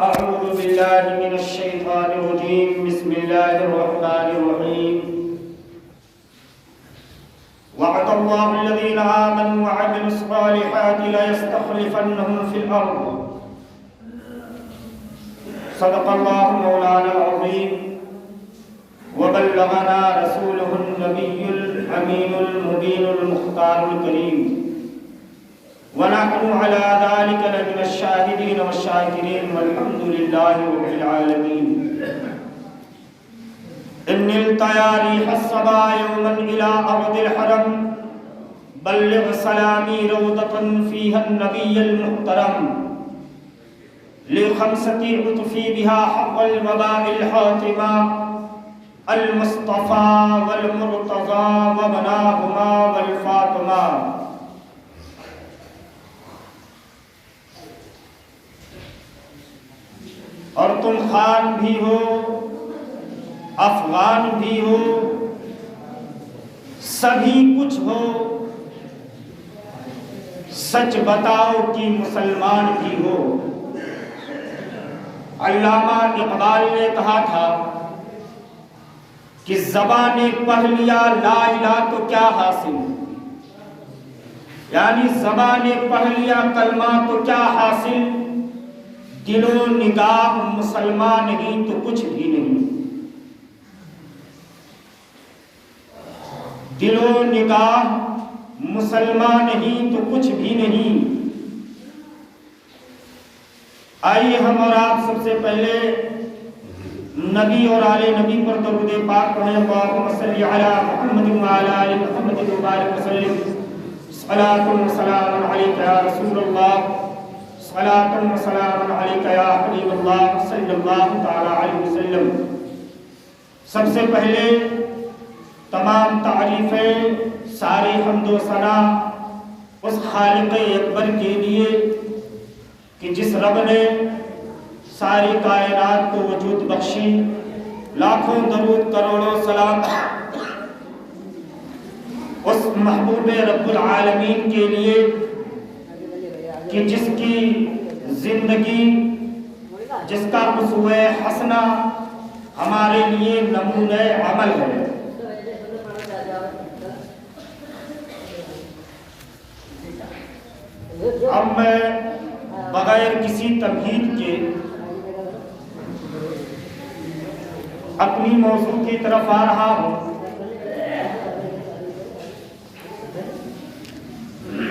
أعوذ بالله من الشيطان الرجيم بسم الله الرحمن الرحيم وعد الله الذين آمنوا وعملوا الصالحات ليستخلفنهم في الأرض صدق الله مولانا العظيم وبلغنا رسوله النبي الأمين المبين المختار الكريم ونحن على ذلك لمن الشاهدين والشاكرين والحمد لله رب العالمين إن التيا ريح الصبا يوما إلى أرض الحرم بلغ سلامي روضة فيها النبي المحترم لخمسة عطفي بها حق الوباء الحاتمة المصطفى والمرتضى ومناهما والفاطمة اور تم خان بھی ہو افغان بھی ہو سبھی کچھ ہو سچ بتاؤ کہ مسلمان بھی ہو۔ علامہ اقبال نے کہا تھا کہ زبان پڑھ لیا لا الہ تو کیا حاصل، یعنی زبان پڑھ لیا کلمہ تو کیا حاصل، دل و نگاہ مسلمان نہیں تو کچھ بھی نہیں۔ دل و نگاہ مسلمان نہیں تو کچھ بھی نہیں۔ آئیے ہم اور آپ سب سے پہلے نبی اور آل نبی پر درود پاک پڑھیں۔ اللہم صلی علی محمد وعلی آل محمد وبارک وسلم۔ صلاۃ و سلام علیک یا رسول اللہ، صلاۃ و سلام علیک یا حبیب اللہ صلی اللہ تعالی علیہ وسلم۔ سب سے پہلے تمام تعریفیں، ساری حمد و ثنا اس خالق اکبر کے لیے کہ جس رب نے ساری کائنات کو وجود بخشی، لاکھوں درود کروڑوں سلام اس محبوب رب العالمین کے لیے کہ جس کی زندگی، جس کا اسوہ حسنہ ہمارے لیے نمونہ عمل ہے۔ اب میں بغیر کسی تمہید کے اپنی موضوع کی طرف آ رہا ہوں۔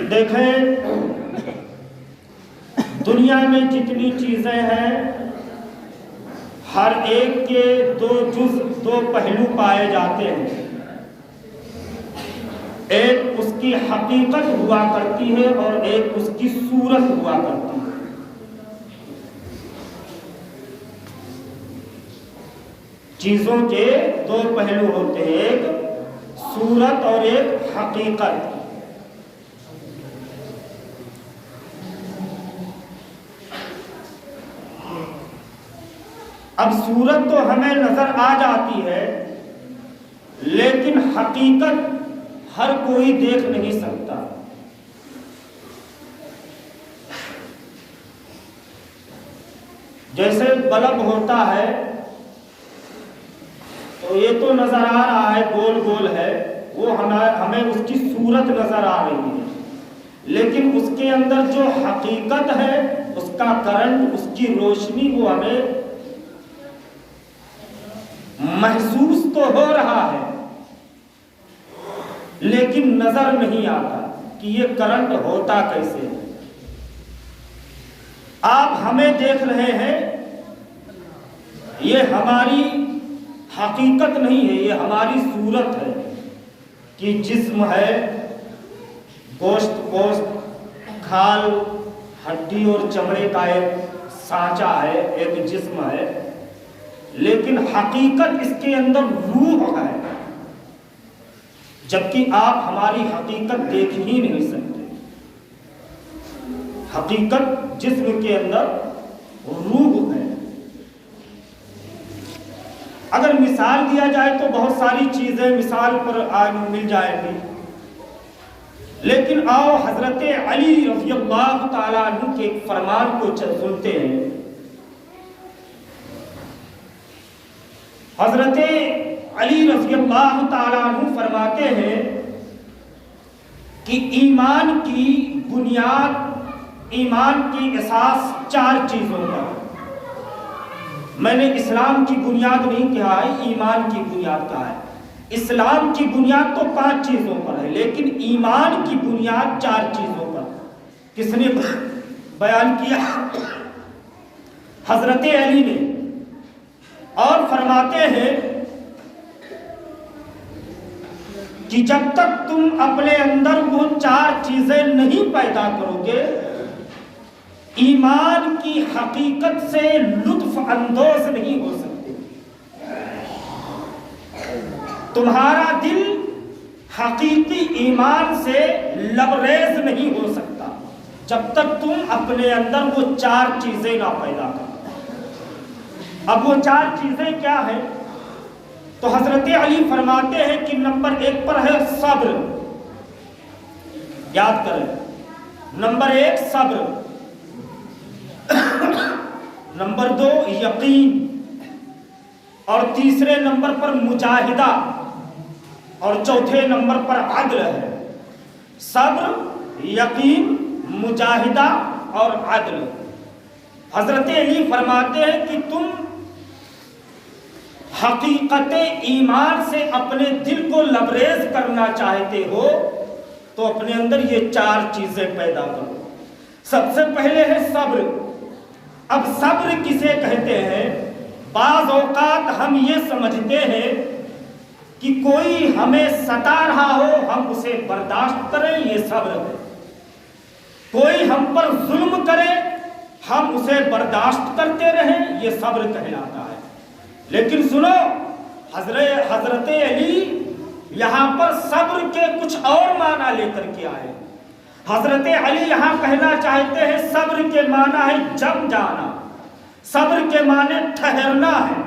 دیکھیں، دنیا میں جتنی چیزیں ہیں ہر ایک کے دو جز، دو پہلو پائے جاتے ہیں۔ ایک اس کی حقیقت ہوا کرتی ہے اور ایک اس کی صورت ہوا کرتی ہے۔ چیزوں کے دو پہلو ہوتے ہیں، ایک صورت اور ایک حقیقت۔ اب صورت تو ہمیں نظر آ جاتی ہے، لیکن حقیقت ہر کوئی دیکھ نہیں سکتا۔ جیسے بلب ہوتا ہے تو یہ تو نظر آ رہا ہے، گول گول ہے، وہ ہمیں اس کی صورت نظر آ رہی ہے، لیکن اس کے اندر جو حقیقت ہے، اس کا کرنٹ، اس کی روشنی، وہ ہمیں محسوس تو ہو رہا ہے لیکن نظر نہیں آتا کہ یہ کرنٹ ہوتا کیسے ہے۔ آپ ہمیں دیکھ رہے ہیں، یہ ہماری حقیقت نہیں ہے، یہ ہماری صورت ہے کہ جسم ہے، گوشت پوست، کھال ہڈی اور چمڑے کا ایک سانچہ ہے، ایک جسم ہے، لیکن حقیقت اس کے اندر روح ہے، جبکہ آپ ہماری حقیقت دیکھ ہی نہیں سکتے۔ حقیقت جسم کے اندر روح ہے۔ اگر مثال دیا جائے تو بہت ساری چیزیں مثال پر آج مل جائیں گی، لیکن آؤ حضرت علی رضی اللہ تعالیٰ عنہ کے ایک فرمان کو سنتے ہیں حضرت علی رضی اللہ تعالیٰ عنہ فرماتے ہیں کہ ایمان کی بنیاد، ایمان کی اساس 4 چیزوں پر۔ میں نے اسلام کی بنیاد نہیں کہا ہے، ایمان کی بنیاد کہا ہے۔ اسلام کی بنیاد تو 5 چیزوں پر ہے، لیکن ایمان کی بنیاد 4 چیزوں پر۔ کس نے بیان کیا؟ حضرت علی نے، اور فرماتے ہیں کہ جب تک تم اپنے اندر وہ 4 چیزیں نہیں پیدا کرو گے، ایمان کی حقیقت سے لطف اندوز نہیں ہو سکتے۔ تمہارا دل حقیقی ایمان سے لبریز نہیں ہو سکتا جب تک تم اپنے اندر وہ 4 چیزیں نہ پیدا کرو۔ اب وہ 4 چیزیں کیا ہیں؟ تو حضرت علی فرماتے ہیں کہ نمبر 1 پر ہے صبر۔ یاد کریں، نمبر 1 صبر، نمبر 2 یقین، اور تیسرے نمبر پر مجاہدہ، اور چوتھے نمبر پر عدل ہے۔ صبر، یقین، مجاہدہ اور عدل۔ حضرت علی فرماتے ہیں کہ تم حقیقت ایمان سے اپنے دل کو لبریز کرنا چاہتے ہو تو اپنے اندر یہ 4 چیزیں پیدا کرو۔ سب سے پہلے ہے صبر۔ اب صبر کسے کہتے ہیں؟ بعض اوقات ہم یہ سمجھتے ہیں کہ کوئی ہمیں ستا رہا ہو، ہم اسے برداشت کریں، یہ صبر ہے۔ کوئی ہم پر ظلم کرے، ہم اسے برداشت کرتے رہیں، یہ صبر کہلاتا ہے۔ لیکن سنو، حضرت علی یہاں پر صبر کے کچھ اور معنی لے کر کے آئے۔ حضرت علی یہاں کہنا چاہتے ہیں صبر کے معنی ہے جم جانا، صبر کے معنی ٹھہرنا ہے،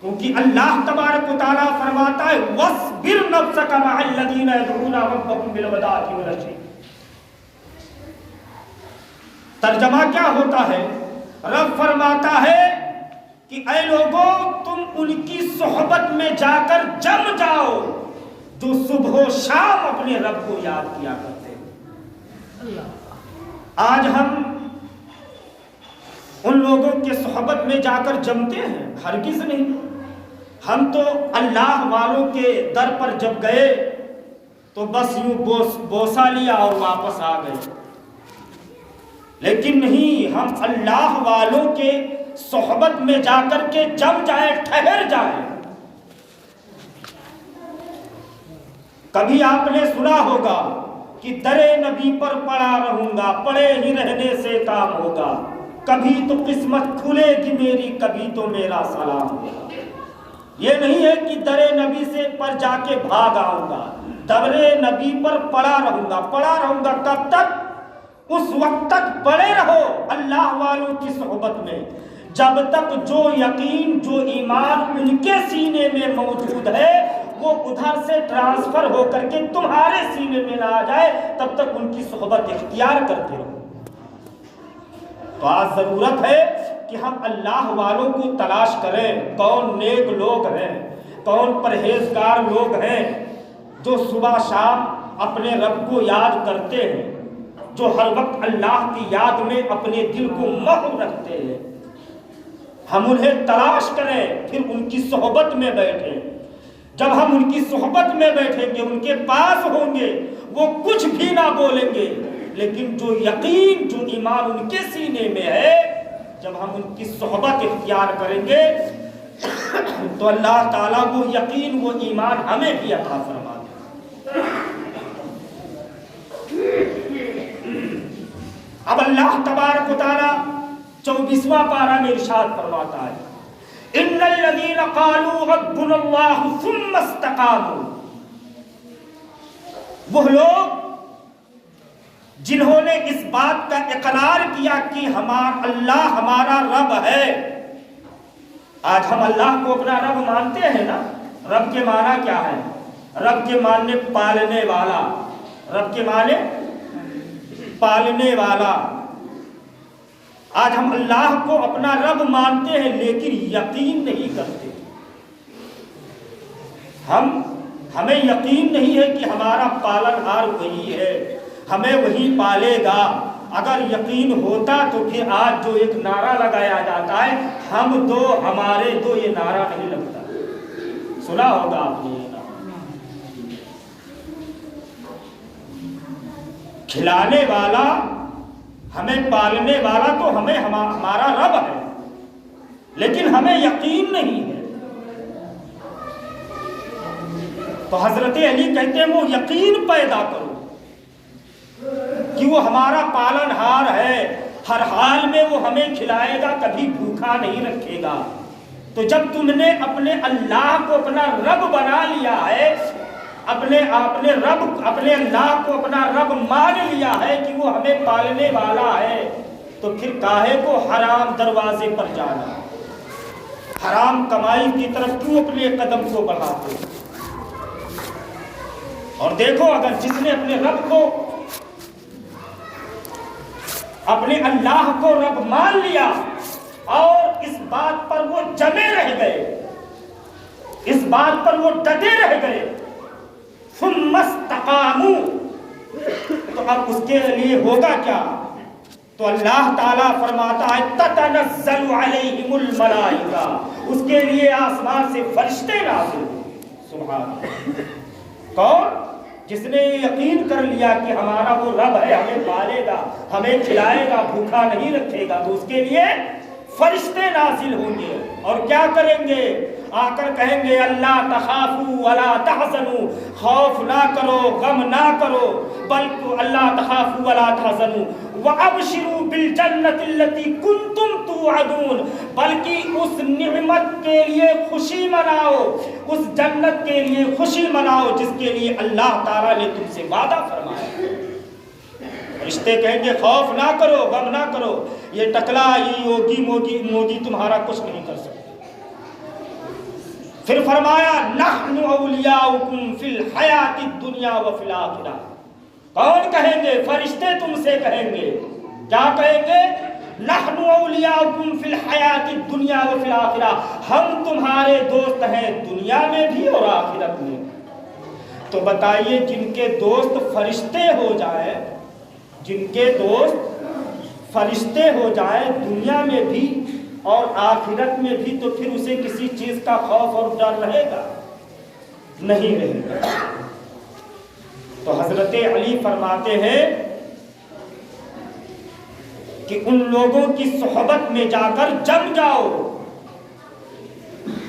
کیونکہ اللہ تبارک و تعالیٰ فرماتا ہے وَاصْبِرْ نَفْسَكَ مَعَ الَّذِينَ يَدْعُونَ رَبَّهُمْ بِالْغَدَاةِ وَالْعَشِيِّ۔ ترجمہ کیا ہوتا ہے؟ رب فرماتا ہے کہ اے لوگوں، تم ان کی صحبت میں جا کر جم جاؤ جو صبح و شام اپنے رب کو یاد کیا کرتے ہیں۔ آج ہم ان لوگوں کے صحبت میں جا کر جمتے ہیں؟ ہرگز نہیں۔ ہم تو اللہ والوں کے در پر جب گئے تو بس یوں بوسہ لیا اور واپس آ گئے، لیکن نہیں، ہم اللہ والوں کے صحبت میں جا کر کے جم جائیں، ٹھہر جائیں۔ کبھی آپ نے سنا ہوگا کہ در نبی پر پڑا رہوں گا، پڑے ہی رہنے سے کام ہوگا، کبھی تو قسمت کھلے گی میری، کبھی تو میرا سلام ہوگا۔ یہ نہیں ہے کہ در نبی سے پر جا کے بھاگ آؤں گا، در نبی پر پڑا رہوں گا۔ پڑا رہوں گا کب تک؟ اس وقت تک پڑے رہو اللہ والوں کی صحبت میں جب تک جو یقین، جو ایمان ان کے سینے میں موجود ہے وہ ادھر سے ٹرانسفر ہو کر کے تمہارے سینے میں نہ آ جائے، تب تک ان کی صحبت اختیار کرتے رہو۔ تو آج ضرورت ہے کہ ہم اللہ والوں کو تلاش کریں، کون نیک لوگ ہیں، کون پرہیزگار لوگ ہیں جو صبح شام اپنے رب کو یاد کرتے ہیں، جو ہر وقت اللہ کی یاد میں اپنے دل کو محو رکھتے ہیں۔ ہم انہیں تلاش کریں، پھر ان کی صحبت میں بیٹھیں۔ جب ہم ان کی صحبت میں بیٹھیں گے، ان کے پاس ہوں گے، وہ کچھ بھی نہ بولیں گے، لیکن جو یقین، جو ایمان ان کے سینے میں ہے، جب ہم ان کی صحبت اختیار کریں گے تو اللہ تعالیٰ وہ یقین، وہ ایمان ہمیں بھی عطا فرما دے۔ اب اللہ تبارک و تعالیٰ 24واں پارہ میں ارشاد فرماتا ہے ان الذین قالوا ربنا اللہ ثم استقاموا، وہ لوگ جنہوں نے اس بات کا اقرار کیا کہ اللہ ہمارا رب ہے۔ آج ہم اللہ کو اپنا رب مانتے ہیں نا۔ رب کے معنی کیا ہے؟ رب کے معنی پالنے والا، رب کے معنی پالنے والا۔ آج ہم اللہ کو اپنا رب مانتے ہیں لیکن یقین نہیں کرتے۔ ہمیں یقین نہیں ہے کہ ہمارا پالنہار وہی ہے، ہمیں وہی پالے گا۔ اگر یقین ہوتا تو پھر آج جو ایک نعرہ لگایا جاتا ہے ہم دو ہمارے دو، یہ نعرہ نہیں لگتا۔ سنا ہوگا آپ نے یہ نعرہ، کھلانے والا ہمیں پالنے والا تو ہمیں ہمارا رب ہے، لیکن ہمیں یقین نہیں ہے۔ تو حضرت علی کہتے ہیں وہ یقین پیدا کرو کہ وہ ہمارا پالنہار ہے، ہر حال میں وہ ہمیں کھلائے گا، کبھی بھوکا نہیں رکھے گا۔ تو جب تم نے اپنے اللہ کو اپنا رب بنا لیا ہے، اپنے اللہ کو اپنا رب مان لیا ہے کہ وہ ہمیں پالنے والا ہے، تو پھر کاہے کو حرام دروازے پر جانا، حرام کمائی کی طرف کیوں اپنے قدم کو بڑھاتے؟ اور دیکھو اگر جس نے اپنے رب کو، اپنے اللہ کو رب مان لیا اور اس بات پر وہ جمے رہ گئے، اس بات پر وہ ڈٹے رہ گئے، ثم استقاموا، تو اب اس کے لیے ہوگا کیا؟ تو اللہ تعالیٰ فرماتا ہے تتنزل علیہم الملائکہ، اس کے لیے آسمان سے فرشتے نازل۔ سبحان اللہ۔ کون؟ جس نے یقین کر لیا کہ ہمارا وہ رب ہے، ہمیں پالے گا، ہمیں کھلائے گا، بھوکا نہیں رکھے گا، تو اس کے لیے فرشتے نازل ہوں گے۔ اور کیا کریں گے؟ آ کر کہیں گے اللہ تخافوا ولا تحزنوا، خوف نہ کرو، غم نہ کرو، بلکہ اللہ تخافوا ولا تحزنوا وابشروا بالجنۃ التي کنتم توعدون، بلکہ اس نعمت کے لیے خوشی مناؤ، اس جنت کے لیے خوشی مناؤ جس کے لیے اللہ تعالیٰ نے تم سے وعدہ فرمایا۔ فرشتے کہیں گے خوف نہ کرو، غم نہ کرو، یہ ٹکلا، یہ یوگی مودی تمہارا کچھ نہیں کر سکتے۔ پھر فرمایا نحن اولیاؤکم فی الحیات الدنیا وفی الآخرہ۔ کون کہیں گے؟ فرشتے تم سے کہیں گے، کیا کہیں گے؟ نحن اولیاؤکم فی الحیات الدنیا وفی الآخرہ، ہم تمہارے دوست ہیں دنیا میں بھی اور آخرت میں۔ تو بتائیے جن کے دوست فرشتے ہو جائیں، جن کے دوست فرشتے ہو جائیں دنیا میں بھی اور آخرت میں بھی، تو پھر اسے کسی چیز کا خوف اور ڈر رہے گا؟ نہیں رہے گا۔ تو حضرت علی فرماتے ہیں کہ ان لوگوں کی صحبت میں جا کر جم جاؤ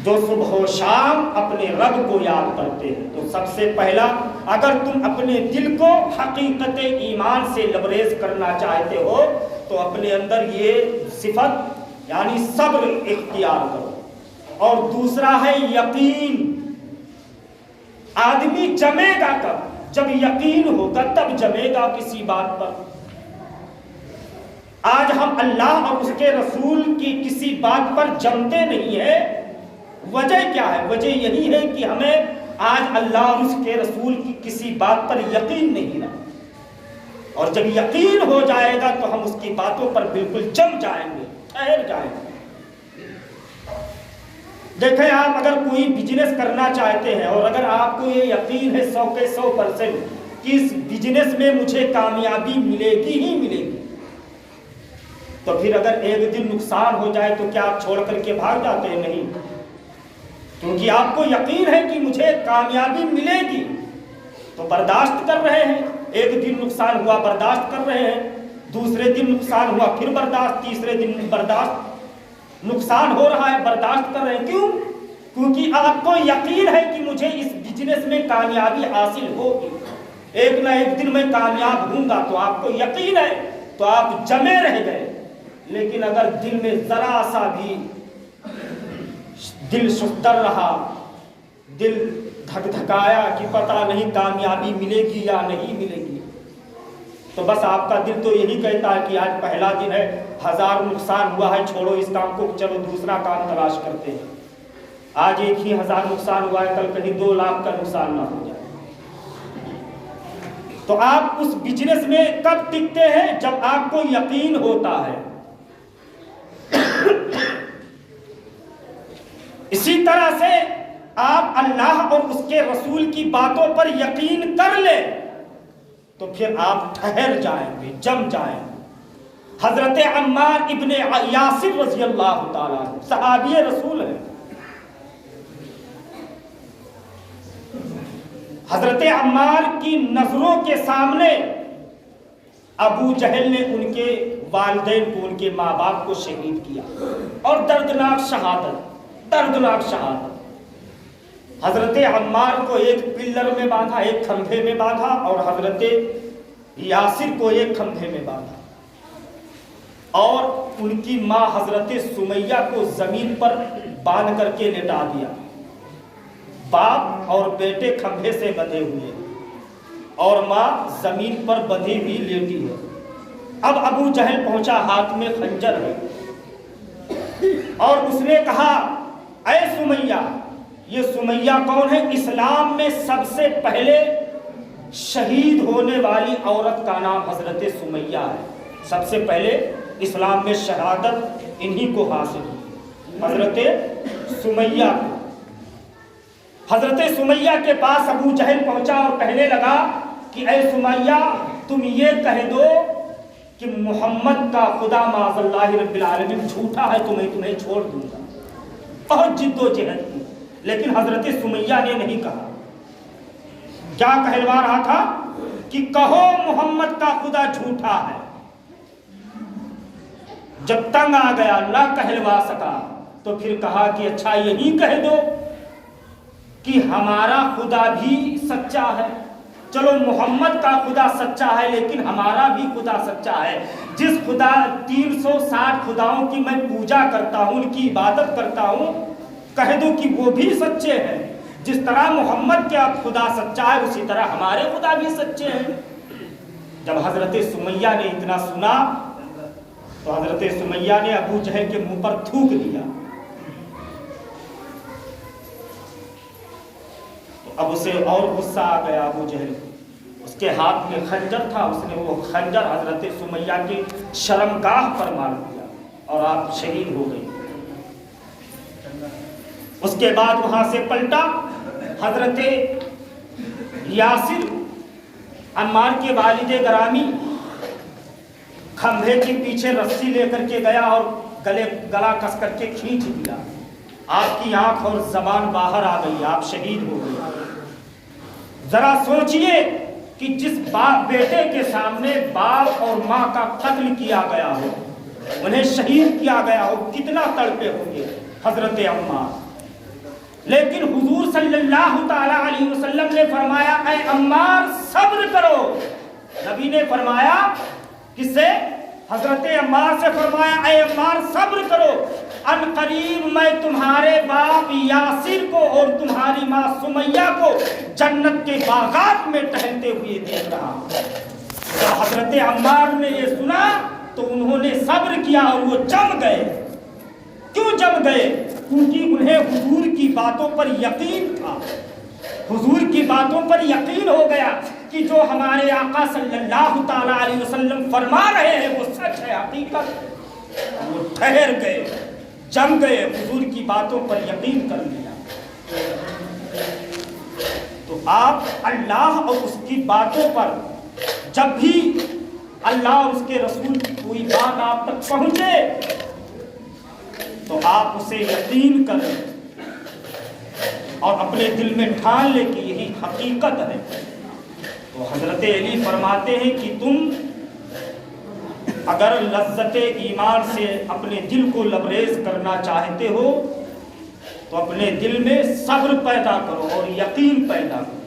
جو صبح و شام اپنے رب کو یاد کرتے ہیں۔ تو سب سے پہلا، اگر تم اپنے دل کو حقیقت ایمان سے لبریز کرنا چاہتے ہو تو اپنے اندر یہ صفت یعنی صبر اختیار کرو۔ اور دوسرا ہے یقین۔ آدمی جمے گا کب؟ جب یقین ہوگا تب جمے گا کسی بات پر۔ آج ہم اللہ اور اس کے رسول کی کسی بات پر جمتے نہیں ہیں، وجہ کیا ہے؟ وجہ یہی ہے کہ ہمیں آج اللہ اور اس کے رسول کی کسی بات پر یقین نہیں رہا، اور جب یقین ہو جائے گا تو ہم اس کی باتوں پر بالکل جم جائیں گے، ٹھہر جائیں گے۔ دیکھیں آپ اگر کوئی بزنس کرنا چاہتے ہیں اور اگر آپ کو یہ یقین ہے 100 کے 100% کہ اس بزنس میں مجھے کامیابی ملے گی ہی ملے گی، تو پھر اگر ایک دن نقصان ہو جائے تو کیا آپ چھوڑ کر کے بھاگ جاتے ہیں؟ نہیں، کیونکہ آپ کو یقین ہے کہ مجھے کامیابی ملے گی تو برداشت کر رہے ہیں۔ ایک دن نقصان ہوا برداشت کر رہے ہیں، دوسرے دن نقصان ہوا پھر برداشت، تیسرے دن برداشت، نقصان ہو رہا ہے برداشت کر رہے ہیں۔ کیوں؟ کیونکہ آپ کو یقین ہے کہ مجھے اس بزنس میں کامیابی حاصل ہوگی، ایک نہ ایک دن میں کامیاب ہوں گا، تو آپ کو یقین ہے تو آپ جمے رہ گئے۔ لیکن اگر دل میں ذرا سا بھی دل شفتر رہا، دل دھک دھکایا کہ پتہ نہیں کامیابی ملے گی یا نہیں ملے گی، تو بس آپ کا دل تو یہی کہتا ہے کہ آج پہلا دن ہے، 1000 نقصان ہوا ہے، چھوڑو اس کام کو، چلو دوسرا کام تلاش کرتے ہیں۔ آج ایک ہی 1000 نقصان ہوا ہے، کل کہیں 2 لاکھ کا نقصان نہ ہو جائے۔ تو آپ اس بزنس میں کب ٹکتے ہیں؟ جب آپ کو یقین ہوتا ہے۔ اسی طرح سے آپ اللہ اور اس کے رسول کی باتوں پر یقین کر لیں تو پھر آپ ٹھہر جائیں گے، جم جائیں گے۔ حضرت عمار ابن یاسر رضی اللہ تعالیٰ صحابی رسول ہیں۔ حضرت عمار کی نظروں کے سامنے ابو جہل نے ان کے والدین کو، ان کے ماں باپ کو شہید کیا، اور دردناک شہادت، دردناک شہادت۔ حضرت عمار کو ایک پلر میں باندھا، ایک کھمبے میں باندھا، اور حضرت یاسر کو ایک کھمبے میں باندھا، اور ان کی ماں حضرت سمیہ کو زمین پر باندھ کر کے لٹا دیا۔ باپ اور بیٹے کھمبے سے بندھے ہوئے اور ماں زمین پر بندھی ہوئی لیٹی ہے۔ اب ابو جہل پہنچا، ہاتھ میں خنجر ہے، اور اس نے کہا اے سمیہ، یہ سمیہ کون ہے؟ اسلام میں سب سے پہلے شہید ہونے والی عورت کا نام حضرت سمیہ ہے۔ سب سے پہلے اسلام میں شہادت انہی کو حاصل ہوئی، حضرت سمیہ کو۔ حضرت سمیہ کے پاس ابو جہل پہنچا اور کہنے لگا کہ اے سمیہ، تم یہ کہہ دو کہ محمد کا خدا معاذ اللہ رب العالمین جھوٹا ہے تو میں تمہیں چھوڑ دوں گا۔ بہت جد و جہد کی، لیکن حضرت سمیہ نے نہیں کہا۔ کیا کہلوا رہا تھا کہ کہو محمد کا خدا جھوٹا ہے۔ جب تنگ آ گیا، نہ کہلوا سکا، تو پھر کہا کہ اچھا یہی کہہ دو کہ ہمارا خدا بھی سچا ہے۔ چلو محمد کا خدا سچا ہے، لیکن ہمارا بھی خدا سچا ہے۔ جس خدا 360 خداؤں کی میں پوجا کرتا ہوں، ان کی عبادت کرتا ہوں، کہہ دو کہ وہ بھی سچے ہیں۔ جس طرح محمد کا خدا سچا ہے، اسی طرح ہمارے خدا بھی سچے ہیں۔ جب حضرت سمیہ نے اتنا سنا تو حضرت سمیہ نے ابو جہل کے منہ پر تھوک دیا۔ اب اسے اور غصہ آ گیا ابو جہل کو۔ اس کے ہاتھ میں خنجر تھا، اس نے وہ خنجر حضرت سمیہ کی شرمگاہ پر مار دیا اور آپ شہید ہو گئے۔ اس کے بعد وہاں سے پلٹا، حضرت یاسر عمار کے والد گرامی کھمبے کے پیچھے رسی لے کر کے گیا اور گلا کس کر کے کھینچ دیا۔ آپ کی آنکھ اور زبان باہر آ گئی، آپ شہید ہو گئے۔ ذرا سوچئے کہ جس باپ بیٹے کے سامنے باپ اور ماں کا قتل کیا گیا ہو، انہیں شہید کیا گیا ہو، کتنا تڑپے ہوں گے حضرت عمار۔ لیکن حضور صلی اللہ تعالی علیہ وسلم نے فرمایا اے عمار صبر کرو۔ نبی نے فرمایا کس سے؟ حضرت عمار سے فرمایا اے عمار صبر کرو، ان قریب میں تمہارے باپ یاسر کو اور تمہاری ماں سمیہ کو جنت کے باغات میں ٹہلتے ہوئے دیکھ رہا ہوں۔ جب حضرت عمار نے یہ سنا تو انہوں نے صبر کیا اور وہ جم گئے۔ کیوں جم گئے؟ کیونکہ انہیں حضور کی باتوں پر یقین تھا، حضور کی باتوں پر یقین ہو گیا کہ جو ہمارے آقا صلی اللہ تعالی علیہ وسلم فرما رہے ہیں وہ سچ ہے، حقیقت۔ وہ ٹھہر گئے، جم گئے، حضور کی باتوں پر یقین کر لیا۔ تو آپ اللہ اور اس کی باتوں پر جب بھی اللہ اور اس کے رسول کی کوئی بات آپ تک پہنچے تو آپ اسے یقین کریں اور اپنے دل میں ٹھان لیں کہ یہی حقیقت ہے۔ تو حضرت علی فرماتے ہیں کہ تم اگر لذت ایمان سے اپنے دل کو لبریز کرنا چاہتے ہو تو اپنے دل میں صبر پیدا کرو اور یقین پیدا کرو۔